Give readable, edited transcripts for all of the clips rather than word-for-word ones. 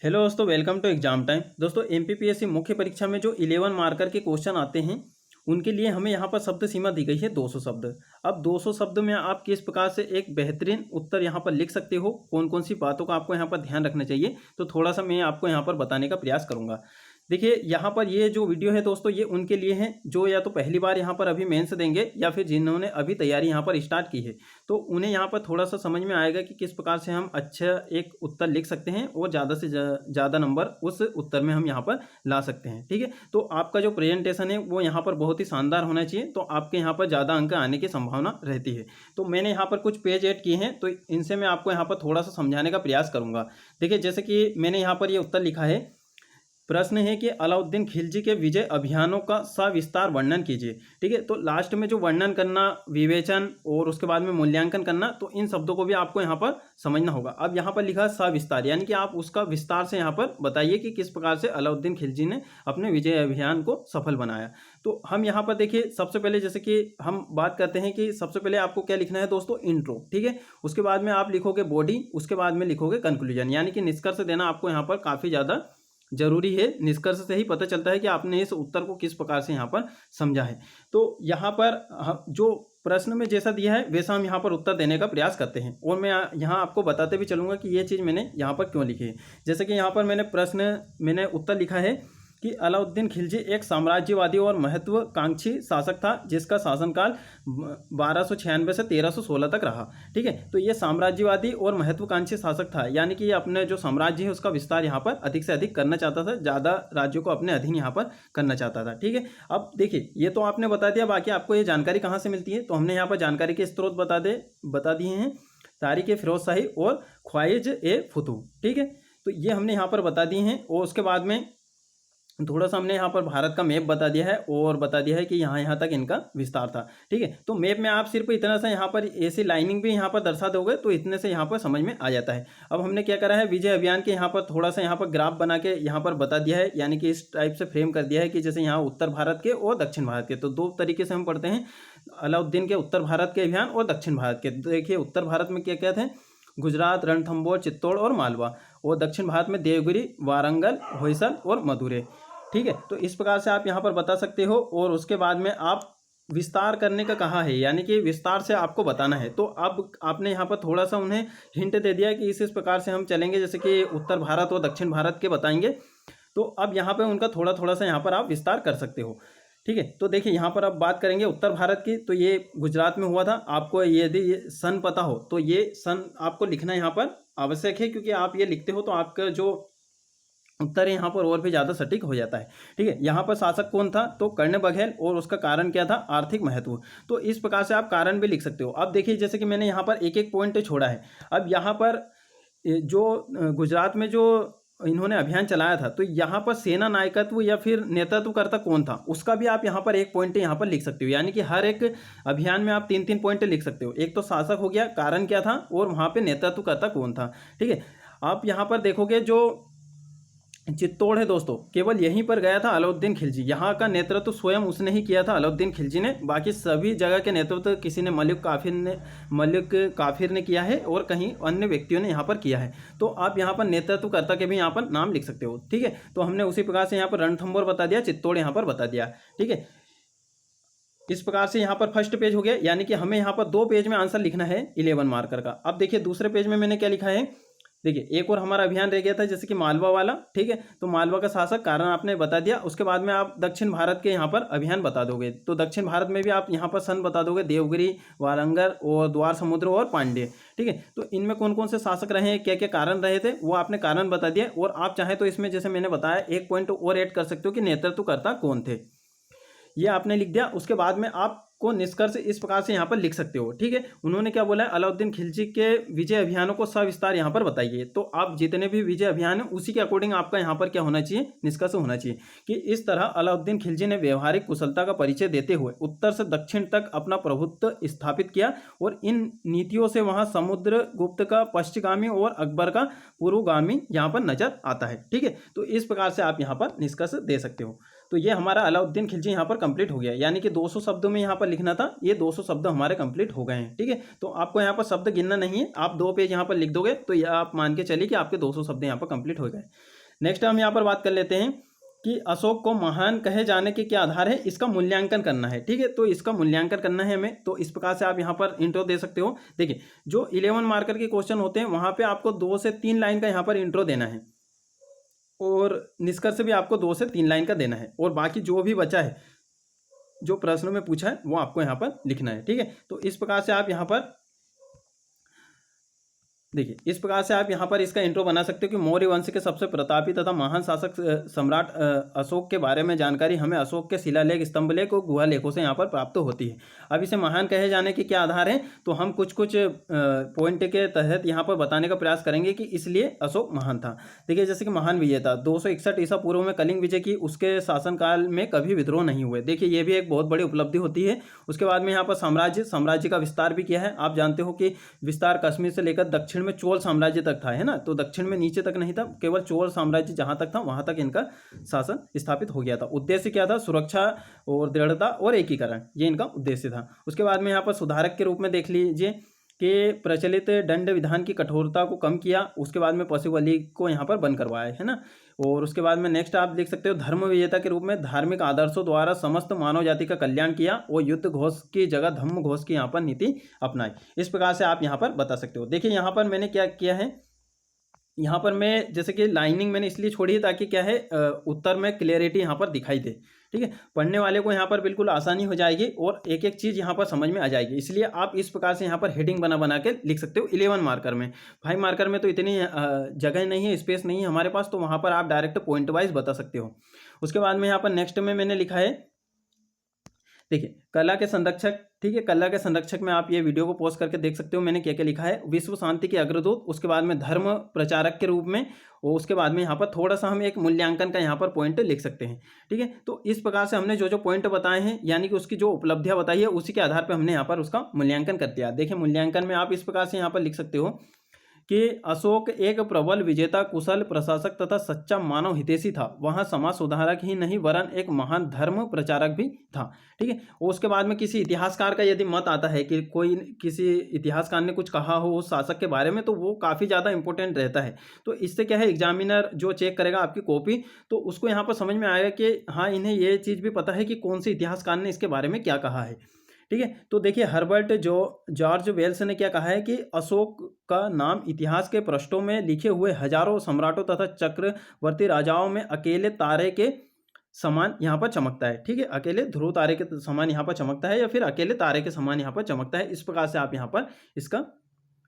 Hello दोस्तों, welcome to exam time. दोस्तों, MPPSC मुख्य परीक्षा में जो 11 मार्कर के क्वेश्चन आते हैं उनके लिए हमें यहाँ पर शब्द सीमा दी गई है 200 शब्द। अब 200 शब्द में आप किस प्रकार से एक बेहतरीन उत्तर यहाँ पर लिख सकते हो, कौन कौन सी बातों का आपको यहाँ पर ध्यान रखना चाहिए, तो थोड़ा सा मैं आपको यहाँ पर बताने का प्रयास करूँगा। देखिए, यहाँ पर ये जो वीडियो है दोस्तों, ये उनके लिए है जो या तो पहली बार यहाँ पर अभी मेंस देंगे या फिर जिन्होंने अभी तैयारी यहाँ पर स्टार्ट की है, तो उन्हें यहाँ पर थोड़ा सा समझ में आएगा कि किस प्रकार से हम अच्छा एक उत्तर लिख सकते हैं और ज़्यादा से ज़्यादा नंबर उस उत्तर में हम यहाँ पर ला सकते हैं। ठीक है, तो आपका जो प्रेजेंटेशन है वो यहाँ पर बहुत ही शानदार होना चाहिए, तो आपके यहाँ पर ज़्यादा अंक आने की संभावना रहती है। तो मैंने यहाँ पर कुछ पेज ऐड किए हैं, तो इनसे मैं आपको यहाँ पर थोड़ा सा समझाने का प्रयास करूँगा। देखिए, जैसे कि मैंने यहाँ पर ये उत्तर लिखा है। प्रश्न है कि अलाउद्दीन खिलजी के विजय अभियानों का सविस्तार वर्णन कीजिए। ठीक है, तो लास्ट में जो वर्णन करना, विवेचन और उसके बाद में मूल्यांकन करना, तो इन शब्दों को भी आपको यहाँ पर समझना होगा। अब यहाँ पर लिखा है सविस्तार, यानी कि आप उसका विस्तार से यहाँ पर बताइए कि किस प्रकार से अलाउद्दीन खिलजी ने अपने विजय अभियान को सफल बनाया। तो हम यहाँ पर देखिए, सबसे पहले जैसे कि हम बात करते हैं कि सबसे पहले आपको क्या लिखना है दोस्तों, इंट्रो। ठीक है, उसके बाद में आप लिखोगे बॉडी, उसके बाद में लिखोगे कंक्लूजन, यानी कि निष्कर्ष देना आपको यहाँ पर काफ़ी ज़्यादा जरूरी है। निष्कर्ष से ही पता चलता है कि आपने इस उत्तर को किस प्रकार से यहाँ पर समझा है। तो यहाँ पर जो प्रश्न में जैसा दिया है वैसा हम यहाँ पर उत्तर देने का प्रयास करते हैं, और मैं यहाँ आपको बताते भी चलूँगा कि ये चीज़ मैंने यहाँ पर क्यों लिखी है। जैसे कि यहाँ पर मैंने उत्तर लिखा है कि अलाउद्दीन खिलजी एक साम्राज्यवादी और महत्वाकांक्षी शासक था जिसका शासनकाल 1296 से 1316 तक रहा। ठीक है, तो ये साम्राज्यवादी और महत्वाकांक्षी शासक था, यानी कि ये अपने जो साम्राज्य है उसका विस्तार यहाँ पर अधिक से अधिक करना चाहता था, ज़्यादा राज्यों को अपने अधीन यहाँ पर करना चाहता था। ठीक है, अब देखिए, ये तो आपने बता दिया, बाकी आपको ये जानकारी कहाँ से मिलती है, तो हमने यहाँ पर जानकारी के स्रोत बता दिए हैं, तारिक फिरोज शाही और ख्वाहिज ए फतू। ठीक है, तो ये हमने यहाँ पर बता दिए हैं, और उसके बाद में थोड़ा सा हमने यहाँ पर भारत का मैप बता दिया है और बता दिया है कि यहाँ तक इनका विस्तार था। ठीक है, तो मैप में आप सिर्फ इतना सा यहाँ पर ऐसी लाइनिंग भी यहाँ पर दर्शा दोगे तो इतने से यहाँ पर समझ में आ जाता है। अब हमने क्या करा है, विजय अभियान के यहाँ पर थोड़ा सा यहाँ पर ग्राफ बना के यहाँ पर बता दिया है, यानी कि इस टाइप से फ्रेम कर दिया है कि जैसे यहाँ उत्तर भारत के और दक्षिण भारत के, तो दो तरीके से हम पढ़ते हैं, अलाउद्दीन के उत्तर भारत के अभियान और दक्षिण भारत के। देखिए, उत्तर भारत में क्या क्या थे, गुजरात, रणथंबोर, चित्तौड़ और मालवा, और दक्षिण भारत में देवगिरी, वारंगल, होयसल और मदुरै। ठीक है, तो इस प्रकार से आप यहाँ पर बता सकते हो, और उसके बाद में आप विस्तार करने का कहा है, यानी कि विस्तार से आपको बताना है। तो अब आपने यहाँ पर थोड़ा सा उन्हें हिंट दे दिया कि इस प्रकार से हम चलेंगे, जैसे कि उत्तर भारत और दक्षिण भारत के बताएंगे, तो अब यहाँ पर उनका थोड़ा थोड़ा सा यहाँ पर आप विस्तार कर सकते हो। ठीक है, तो देखिए, यहाँ पर अब बात करेंगे उत्तर भारत की, तो ये गुजरात में हुआ था। आपको यदि ये सन पता हो तो ये सन आपको लिखना यहाँ पर आवश्यक है, क्योंकि आप ये लिखते हो तो आपका जो उत्तर यहाँ पर और भी ज़्यादा सटीक हो जाता है। ठीक है, यहाँ पर शासक कौन था, तो कर्ण बघेल, और उसका कारण क्या था, आर्थिक महत्व। तो इस प्रकार से आप कारण भी लिख सकते हो। अब देखिए, जैसे कि मैंने यहाँ पर एक एक पॉइंट छोड़ा है। अब यहाँ पर जो गुजरात में जो इन्होंने अभियान चलाया था, तो यहाँ पर सेना नायकत्व या फिर नेतृत्वकर्ता कौन था, उसका भी आप यहाँ पर एक पॉइंट यहाँ पर लिख सकते हो, यानी कि हर एक अभियान में आप 3-3 पॉइंट लिख सकते हो। एक तो शासक हो गया, कारण क्या था, और वहाँ पे नेतृत्वकर्ता कौन था। ठीक है, आप यहाँ पर देखोगे जो चित्तौड़ है दोस्तों, केवल यहीं पर गया था अलाउद्दीन खिलजी, यहाँ का नेतृत्व स्वयं उसने ही किया था, अलाउद्दीन खिलजी ने। बाकी सभी जगह के नेतृत्व किसी ने मलिक काफिर ने किया है, और कहीं अन्य व्यक्तियों ने यहाँ पर किया है। तो आप यहाँ पर नेतृत्वकर्ता के भी यहाँ पर नाम लिख सकते हो। ठीक है, तो हमने उसी प्रकार से यहाँ पर रणथंबोर बता दिया, चित्तौड़ यहाँ पर बता दिया। ठीक है, इस प्रकार से यहाँ पर फर्स्ट पेज हो गया, यानी कि हमें यहाँ पर 2 पेज में आंसर लिखना है 11 मार्कर का। अब देखिए, दूसरे पेज में मैंने क्या लिखा है, देखिए, एक और हमारा अभियान रह गया था, जैसे कि मालवा वाला। ठीक है, तो मालवा का शासक, कारण आपने बता दिया। उसके बाद में आप दक्षिण भारत के यहाँ पर अभियान बता दोगे, तो दक्षिण भारत में भी आप यहाँ पर सन बता दोगे, देवगिरी, वारंगल और द्वार समुद्र और पांड्य। ठीक है, तो इनमें कौन कौन से शासक रहे हैं, क्या क्या कारण रहे थे, वो आपने कारण बता दिया। और आप चाहें तो इसमें जैसे मैंने बताया एक पॉइंट और ऐड कर सकते हो कि नेतृत्वकर्ता कौन थे, ये आपने लिख दिया। उसके बाद में आपको निष्कर्ष इस प्रकार से यहाँ पर लिख सकते हो। ठीक है, उन्होंने क्या बोला है, अलाउद्दीन खिलजी के विजय अभियानों को सविस्तार यहाँ पर बताइए। तो आप जितने भी विजय अभियान है उसी के अकॉर्डिंग आपका यहाँ पर क्या होना चाहिए, निष्कर्ष होना चाहिए कि इस तरह अलाउद्दीन खिलजी ने व्यवहारिक कुशलता का परिचय देते हुए उत्तर से दक्षिण तक अपना प्रभुत्व स्थापित किया, और इन नीतियों से वहाँ समुद्रगुप्त का पश्चिमगामी और अकबर का पूर्वगामी यहाँ पर नजर आता है। ठीक है, तो इस प्रकार से आप यहाँ पर निष्कर्ष दे सकते हो। तो ये हमारा अलाउद्दीन खिलजी यहाँ पर कंप्लीट हो गया, यानी कि 200 शब्दों में यहाँ पर लिखना था, ये 200 शब्द हमारे कंप्लीट हो गए हैं। ठीक है, तो आपको यहाँ पर शब्द गिनना नहीं है, आप 2 पेज यहाँ पर लिख दोगे तो यह आप मान के चलिए कि आपके 200 शब्द यहाँ पर कंप्लीट हो गए। नेक्स्ट हम यहाँ पर बात कर लेते हैं कि अशोक को महान कहे जाने के क्या आधार है, इसका मूल्यांकन करना है। ठीक है, तो इसका मूल्यांकन करना है हमें, तो इस प्रकार से आप यहाँ पर इंट्रो दे सकते हो। देखिए, जो 11 मार्कर के क्वेश्चन होते हैं वहाँ पे आपको 2 से 3 लाइन का यहाँ पर इंट्रो देना है, और निष्कर्ष भी आपको 2 से 3 लाइन का देना है, और बाकी जो भी बचा है, जो प्रश्नों में पूछा है वो आपको यहाँ पर लिखना है। ठीक है, तो इस प्रकार से आप यहाँ पर देखिए, इस प्रकार से आप यहाँ पर इसका इंट्रो बना सकते हो कि मौर्य वंश के सबसे प्रतापी तथा महान शासक सम्राट अशोक के बारे में जानकारी हमें अशोक के शिलालेख, स्तंभलेख और गुहा लेखों से यहाँ पर प्राप्त होती है। अब इसे महान कहे जाने के क्या आधार हैं, तो हम कुछ पॉइंट के तहत यहाँ पर बताने का प्रयास करेंगे कि इसलिए अशोक महान था। देखिए, जैसे कि महान विजेता, 261 ईसा पूर्व में कलिंग विजय की, उसके शासनकाल में कभी विद्रोह नहीं हुए। देखिए, ये भी एक बहुत बड़ी उपलब्धि होती है। उसके बाद में यहाँ पर साम्राज्य का विस्तार भी किया है। आप जानते हो कि विस्तार कश्मीर से लेकर दक्षिण में चोल साम्राज्य तक था, है ना, तो दक्षिण में नीचे तक नहीं था, केवल चोल साम्राज्य जहां तक था वहां तक इनका शासन स्थापित हो गया था। उद्देश्य क्या था, सुरक्षा और दृढ़ता और एकीकरण, ये इनका उद्देश्य था। उसके बाद में यहाँ पर सुधारक के रूप में देख लीजिए कि प्रचलित दंड विधान की कठोरता को कम किया। उसके बाद में पशु बलि को यहाँ पर बंद करवाया, है ना। और उसके बाद में नेक्स्ट आप देख सकते हो, धर्म विजेता के रूप में धार्मिक आदर्शों द्वारा समस्त मानव जाति का कल्याण किया और युद्ध घोष की जगह धम्म घोष की यहाँ पर नीति अपनाई। इस प्रकार से आप यहाँ पर बता सकते हो। देखिए, यहाँ पर मैंने क्या किया है, यहाँ पर मैं जैसे कि लाइनिंग मैंने इसलिए छोड़ी है ताकि क्या है, उत्तर में क्लियरिटी यहाँ पर दिखाई दे। ठीक है, पढ़ने वाले को यहाँ पर बिल्कुल आसानी हो जाएगी और एक एक चीज़ यहाँ पर समझ में आ जाएगी। इसलिए आप इस प्रकार से यहाँ पर हेडिंग बना के लिख सकते हो 11 मार्कर में। 5 मार्कर में तो इतनी जगह नहीं है, स्पेस नहीं है हमारे पास, तो वहाँ पर आप डायरेक्ट पॉइंट वाइज बता सकते हो। उसके बाद में यहाँ पर नेक्स्ट में मैंने लिखा है, देखिए, कला के संरक्षक। ठीक है, कला के संरक्षक में आप ये वीडियो को पॉज करके देख सकते हो मैंने क्या क्या लिखा है। विश्व शांति के अग्रदूत, उसके बाद में धर्म प्रचारक के रूप में, और उसके बाद में यहाँ पर थोड़ा सा हम एक मूल्यांकन का यहाँ पर पॉइंट लिख सकते हैं। ठीक है, तो इस प्रकार से हमने जो जो पॉइंट बताए हैं, यानी कि उसकी जो उपलब्धियाँ बताई है, उसी के आधार पर हमने यहाँ पर उसका मूल्यांकन कर दिया। देखिए, मूल्यांकन में आप इस प्रकार से यहाँ पर लिख सकते हो कि अशोक एक प्रबल विजेता, कुशल प्रशासक तथा सच्चा मानव हितैषी था। वहाँ समाज सुधारक ही नहीं वरन एक महान धर्म प्रचारक भी था। ठीक है, और उसके बाद में किसी इतिहासकार का यदि मत आता है कि कोई किसी इतिहासकार ने कुछ कहा हो उस शासक के बारे में, तो वो काफ़ी ज़्यादा इंपॉर्टेंट रहता है। तो इससे क्या है, एग्जामिनर जो चेक करेगा आपकी कॉपी, तो उसको यहाँ पर समझ में आएगा कि हाँ, इन्हें ये चीज़ भी पता है कि कौन से इतिहासकार ने इसके बारे में क्या कहा है। ठीक है, तो देखिए, हर्बर्ट जॉर्ज वेल्स ने क्या कहा है कि अशोक का नाम इतिहास के पृष्ठों में लिखे हुए हजारों सम्राटों तथा चक्रवर्ती राजाओं में अकेले तारे के समान यहाँ पर चमकता है। ठीक है, अकेले ध्रुव तारे के समान यहाँ पर चमकता है, या फिर अकेले तारे के समान यहाँ पर चमकता है। इस प्रकार से आप यहाँ पर इसका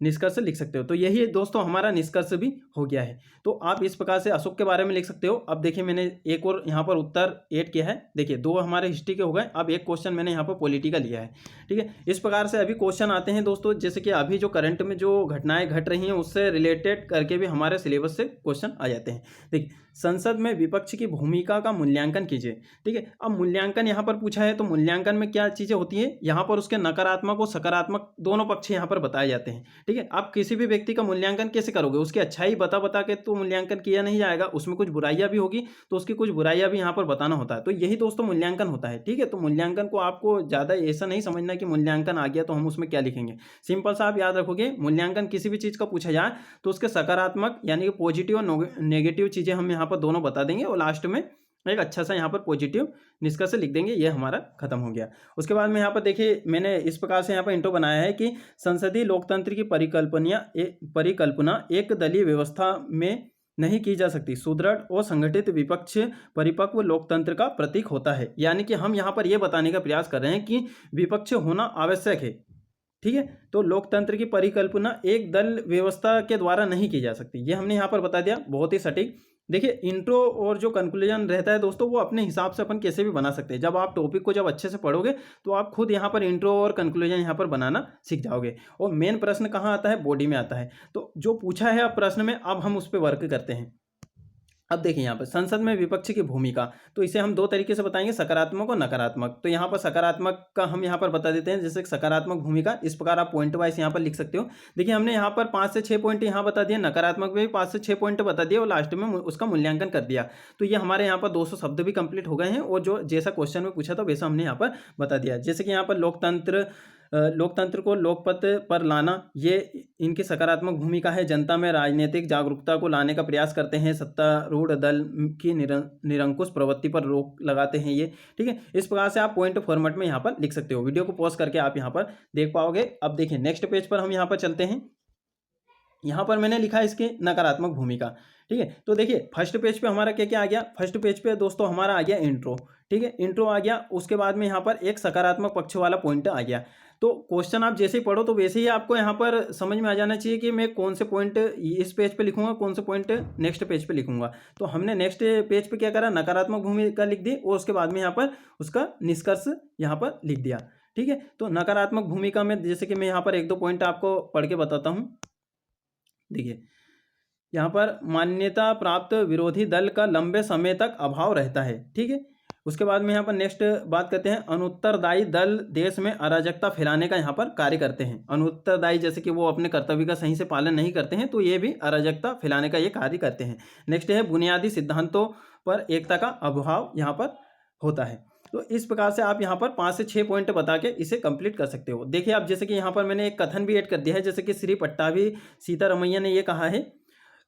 निष्कर्ष लिख सकते हो। तो यही दोस्तों हमारा निष्कर्ष भी हो गया है। तो आप इस प्रकार से अशोक के बारे में लिख सकते हो। अब देखिए, मैंने एक और यहाँ पर उत्तर ऐड किया है। देखिए, 2 हमारे हिस्ट्री के हो गए, अब एक क्वेश्चन मैंने यहाँ पर पॉलिटिकल लिया है। ठीक है, इस प्रकार से अभी क्वेश्चन आते हैं दोस्तों, जैसे कि अभी जो करंट में जो घटनाएं घट रही हैं उससे रिलेटेड करके भी हमारे सिलेबस से क्वेश्चन आ जाते हैं। देखिए, संसद में विपक्ष की भूमिका का मूल्यांकन कीजिए। ठीक है, अब मूल्यांकन यहाँ पर पूछा है, तो मूल्यांकन में क्या चीज़ें होती हैं, यहाँ पर उसके नकारात्मक और सकारात्मक दोनों पक्ष यहाँ पर बताए जाते हैं। ठीक है, आप किसी भी व्यक्ति का मूल्यांकन कैसे करोगे, उसकी अच्छाई बता के तो मूल्यांकन किया नहीं जाएगा, उसमें कुछ बुराइयां भी होगी तो उसकी कुछ बुराइयां भी यहाँ पर बताना होता है। तो यही दोस्तों मूल्यांकन होता है। ठीक है, तो मूल्यांकन को आपको ज़्यादा ऐसा नहीं समझना कि मूल्यांकन आ गया तो हम उसमें क्या लिखेंगे। सिंपल सा आप याद रखोगे, मूल्यांकन किसी भी चीज़ का पूछा जाए तो उसके सकारात्मक यानी कि पॉजिटिव और नेगेटिव चीज़ें हम यहाँ पर दोनों बता देंगे, और लास्ट में एक अच्छा सा यहाँ पर पॉजिटिव निष्कर्ष लिख देंगे। ये हमारा खत्म हो गया। उसके बाद में यहाँ पर देखिए, मैंने इस प्रकार से यहाँ पर इंट्रो बनाया है कि संसदीय लोकतंत्र की परिकल्पना एक दलीय व्यवस्था में नहीं की जा सकती। सुदृढ़ और संगठित विपक्ष परिपक्व लोकतंत्र का प्रतीक होता है। यानी कि हम यहाँ पर यह बताने का प्रयास कर रहे हैं कि विपक्ष होना आवश्यक है। ठीक है, तो लोकतंत्र की परिकल्पना एक दल व्यवस्था के द्वारा नहीं की जा सकती, ये हमने यहाँ पर बता दिया, बहुत ही सटीक। देखिए, इंट्रो और जो कंक्लूजन रहता है दोस्तों, वो अपने हिसाब से अपन कैसे भी बना सकते हैं। जब आप टॉपिक को जब अच्छे से पढ़ोगे तो आप खुद यहाँ पर इंट्रो और कंक्लूजन यहाँ पर बनाना सीख जाओगे। और मेन प्रश्न कहाँ आता है, बॉडी में आता है। तो जो पूछा है अब प्रश्न में, अब हम उस पर वर्क करते हैं। अब देखिए यहाँ पर संसद में विपक्ष की भूमिका, तो इसे हम दो तरीके से बताएंगे, सकारात्मक और नकारात्मक। तो यहाँ पर सकारात्मक का हम यहाँ पर बता देते हैं, जैसे सकारात्मक भूमिका इस प्रकार आप पॉइंट वाइज यहाँ पर लिख सकते हो। देखिए हमने यहाँ पर 5 से 6 पॉइंट यहाँ बता दिया, नकारात्मक में भी 5 से 6 पॉइंट बता दिया और लास्ट में उसका मूल्यांकन कर दिया। तो ये हमारे यहाँ पर 200 शब्द भी कंप्लीट हो गए हैं और जो जैसा क्वेश्चन में पूछा था वैसा हमने यहाँ पर बता दिया। जैसे कि यहाँ पर लोकतंत्र को लोकपथ पर लाना, ये इनकी सकारात्मक भूमिका है। जनता में राजनीतिक जागरूकता को लाने का प्रयास करते हैं, सत्तारूढ़ दल की निरंकुश प्रवृत्ति पर रोक लगाते हैं ये, ठीक है। इस प्रकार से आप पॉइंट फॉर्मेट में यहाँ पर लिख सकते हो। वीडियो को पॉज करके आप यहाँ पर देख पाओगे। अब देखिए नेक्स्ट पेज पर हम यहाँ पर चलते हैं। यहाँ पर मैंने लिखा है इसकी नकारात्मक भूमिका, ठीक है। तो देखिए फर्स्ट पेज पे हमारा क्या क्या आ गया, फर्स्ट पेज पे दोस्तों हमारा आ गया इंट्रो, ठीक है, इंट्रो आ गया। उसके बाद में यहाँ पर एक सकारात्मक पक्ष वाला पॉइंट आ गया। तो क्वेश्चन आप जैसे ही पढ़ो तो वैसे ही आपको यहाँ पर समझ में आ जाना चाहिए कि मैं कौन से पॉइंट इस पेज पे लिखूंगा, कौन से पॉइंट नेक्स्ट पेज पे लिखूंगा। तो हमने नेक्स्ट पेज पे क्या करा, नकारात्मक भूमिका लिख दी और उसके बाद में यहाँ पर उसका निष्कर्ष यहाँ पर लिख दिया, ठीक है। तो नकारात्मक भूमिका में जैसे कि मैं यहाँ पर एक दो पॉइंट आपको पढ़ के बताता हूँ। देखिए यहाँ पर मान्यता प्राप्त विरोधी दल का लंबे समय तक अभाव रहता है, ठीक है। उसके बाद में यहाँ पर नेक्स्ट बात करते हैं, अनुत्तरदायी दल देश में अराजकता फैलाने का यहाँ पर कार्य करते हैं। अनुत्तरदायी जैसे कि वो अपने कर्तव्य का सही से पालन नहीं करते हैं, तो ये भी अराजकता फैलाने का ये कार्य करते हैं। नेक्स्ट है बुनियादी सिद्धांतों पर एकता का अभाव यहाँ पर होता है। तो इस प्रकार से आप यहाँ पर 5 से 6 पॉइंट बता के इसे कंप्लीट कर सकते हो। देखिए आप जैसे कि यहाँ पर मैंने एक कथन भी ऐड कर दिया है, जैसे कि श्री पट्टाभी सीतारमैया ने ये कहा है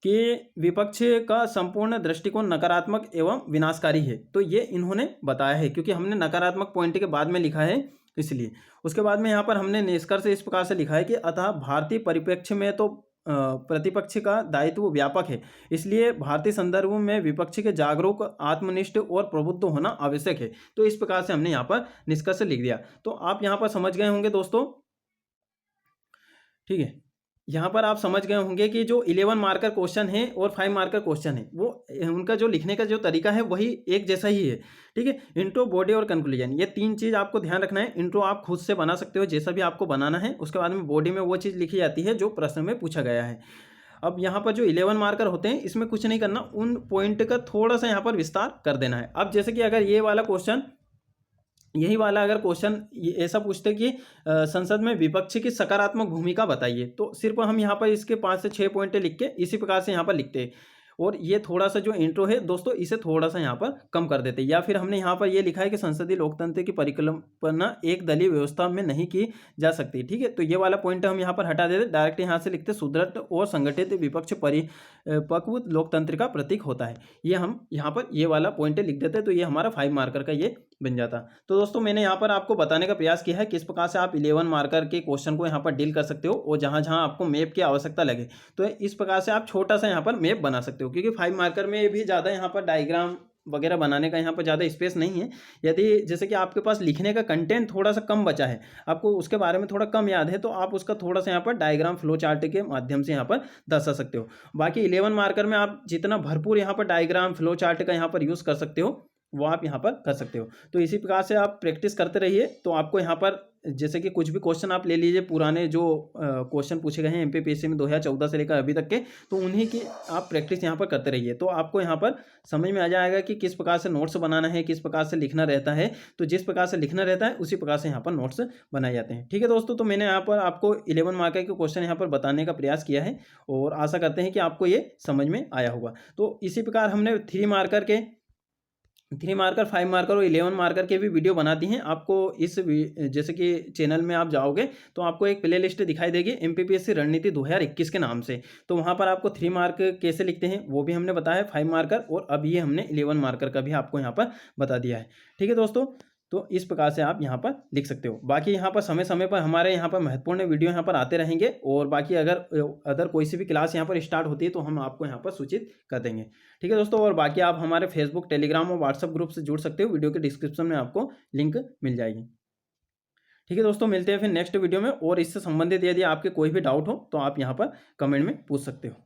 कि विपक्ष का संपूर्ण दृष्टिकोण नकारात्मक एवं विनाशकारी है। तो ये इन्होंने बताया है, क्योंकि हमने नकारात्मक पॉइंट के बाद में लिखा है इसलिए। उसके बाद में यहाँ पर हमने निष्कर्ष इस प्रकार से लिखा है कि अतः भारतीय परिप्रेक्ष्य में तो प्रतिपक्ष का दायित्व व्यापक है, इसलिए भारतीय संदर्भ में विपक्ष के जागरूक, आत्मनिष्ठ और प्रबुद्ध होना आवश्यक है। तो इस प्रकार से हमने यहाँ पर निष्कर्ष लिख दिया। तो आप यहाँ पर समझ गए होंगे दोस्तों, ठीक है। यहाँ पर आप समझ गए होंगे कि जो 11 मार्कर क्वेश्चन है और 5 मार्कर क्वेश्चन है वो उनका जो लिखने का जो तरीका है वही एक जैसा ही है, ठीक है। इंट्रो, बॉडी और कंक्लूजन, ये 3 चीज़ आपको ध्यान रखना है। इंट्रो आप खुद से बना सकते हो जैसा भी आपको बनाना है। उसके बाद में बॉडी में वो चीज़ लिखी जाती है जो प्रश्न में पूछा गया है। अब यहाँ पर जो 11 मार्कर होते हैं इसमें कुछ नहीं करना, उन पॉइंट का थोड़ा सा यहाँ पर विस्तार कर देना है। अब जैसे कि अगर ये वाला क्वेश्चन, यही वाला अगर क्वेश्चन ऐसा पूछते कि संसद में विपक्ष की सकारात्मक भूमिका बताइए, तो सिर्फ हम यहाँ पर इसके 5 से 6 पॉइंट लिख के इसी प्रकार से यहाँ पर लिखते हैं। और ये थोड़ा सा जो इंट्रो है दोस्तों इसे थोड़ा सा यहाँ पर कम कर देते हैं। या फिर हमने यहाँ पर ये लिखा है कि संसदीय लोकतंत्र की परिकल्पना एक दलीय व्यवस्था में नहीं की जा सकती, ठीक है। तो ये वाला पॉइंट हम यहाँ पर हटा देते, डायरेक्ट यहाँ से लिखते सुदृढ़ और संगठित विपक्ष परिपक्व लोकतंत्र का प्रतीक होता है। ये हम यहाँ पर ये वाला पॉइंट लिख देते, तो ये हमारा 5 मार्कर का ये बन जाता। तो दोस्तों मैंने यहाँ पर आपको बताने का प्रयास किया है किस प्रकार से आप 11 मार्कर के क्वेश्चन को यहाँ पर डील कर सकते हो, और जहाँ जहाँ आपको मैप की आवश्यकता लगे तो इस प्रकार से आप छोटा सा यहाँ पर मैप बना सकते हो। क्योंकि 5 मार्कर में भी ज़्यादा यहाँ पर डायग्राम वगैरह बनाने का यहाँ पर ज़्यादा स्पेस नहीं है। यदि जैसे कि आपके पास लिखने का कंटेंट थोड़ा सा कम बचा है, आपको उसके बारे में थोड़ा कम याद है, तो आप उसका थोड़ा सा यहाँ पर डायग्राम फ्लो चार्ट के माध्यम से यहाँ पर दर्शा सकते हो। बाकी 11 मार्कर में आप जितना भरपूर यहाँ पर डायग्राम फ्लो चार्ट का यहाँ पर यूज़ कर सकते हो वो आप यहाँ पर कर सकते हो। तो इसी प्रकार से आप प्रैक्टिस करते रहिए। तो आपको यहाँ पर जैसे कि कुछ भी क्वेश्चन आप ले लीजिए, पुराने जो क्वेश्चन पूछे गए हैं एमपीपीएससी में 2014 से लेकर अभी तक के, तो उन्हीं की आप प्रैक्टिस यहाँ पर करते रहिए। तो आपको यहाँ पर समझ में आ जाएगा कि किस प्रकार से नोट्स बनाना है, किस प्रकार से लिखना रहता है। तो जिस प्रकार से लिखना रहता है उसी प्रकार से यहाँ पर नोट्स बनाए जाते हैं, ठीक है दोस्तों। तो मैंने यहाँ पर आपको 11 मार्कर के क्वेश्चन यहाँ पर बताने का प्रयास किया है और आशा करते हैं कि आपको ये समझ में आया होगा। तो इसी प्रकार हमने 3 मार्कर, 5 मार्कर और 11 मार्कर के भी वीडियो बना दी हैं। आपको इस जैसे कि चैनल में आप जाओगे तो आपको एक प्ले लिस्ट दिखाई देगी एमपीपीएससी रणनीति 2021 के नाम से। तो वहाँ पर आपको 3 मार्क कैसे लिखते हैं वो भी हमने बताया, 5 मार्कर, और अब ये हमने 11 मार्कर का भी आपको यहाँ पर बता दिया है, ठीक है दोस्तों। तो इस प्रकार से आप यहाँ पर लिख सकते हो। बाकी यहाँ पर समय समय पर हमारे यहाँ पर महत्वपूर्ण वीडियो यहाँ पर आते रहेंगे, और बाकी अगर कोई सी भी क्लास यहाँ पर स्टार्ट होती है तो हम आपको यहाँ पर सूचित कर देंगे, ठीक है दोस्तों। और बाकी आप हमारे फेसबुक, टेलीग्राम और व्हाट्सएप ग्रुप से जुड़ सकते हो, वीडियो के डिस्क्रिप्शन में आपको लिंक मिल जाएगी, ठीक है दोस्तों। मिलते हैं फिर नेक्स्ट वीडियो में, और इससे संबंधित यदि आपके कोई भी डाउट हो तो आप यहाँ पर कमेंट में पूछ सकते हो।